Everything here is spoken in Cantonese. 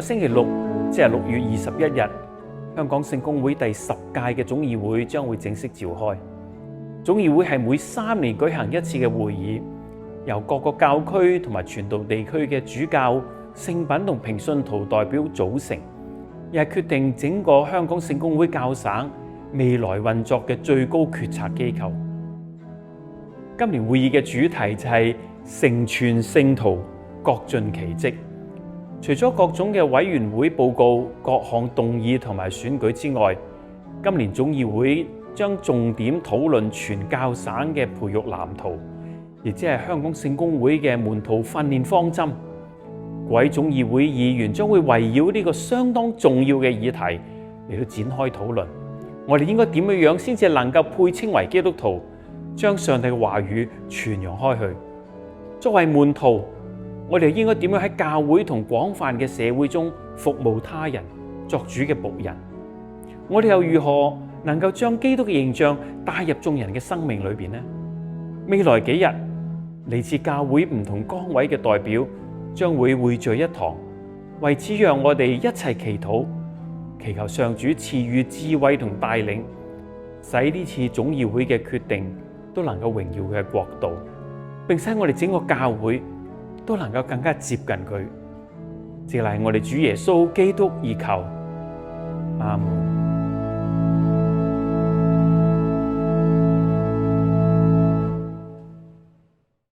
個星期六，即係6月21日，香港聖公會第10屆嘅總議會將會正式召開。總議會係每3年舉行一次嘅會議，由各個教區同埋傳道地區嘅主教、聖品同平信徒代表組成，亦係決定整個香港聖公會教省未來運作嘅最高決策機構。今年會議嘅主題就係成全聖徒，各盡其職。除咗各種嘅委員會報告、各項動議同埋選舉之外，今年總議會將重點討論全教省嘅培育藍圖，亦即係香港聖公會嘅門徒訓練方針。各位總議會議員將會圍繞呢個相當重要嘅議題嚟到展開討論。我哋應該點樣先至能夠配稱為基督徒，將上帝嘅話語傳揚開去？作為門徒，我哋應該點樣喺教會同廣泛嘅社會中服務他人，作主嘅僕人？我哋又如何能夠將基督嘅形象帶入眾人嘅生命裏邊呢？未來幾日，嚟自教會唔同崗位嘅代表將會匯聚一堂，為此讓我哋一齊祈禱，祈求上主賜予智慧同帶領，使呢次總議會嘅決定都能夠榮耀佢嘅國度，並使我哋整個教會都能夠更加接近佢。藉賴我哋主耶穌基督而求，阿們。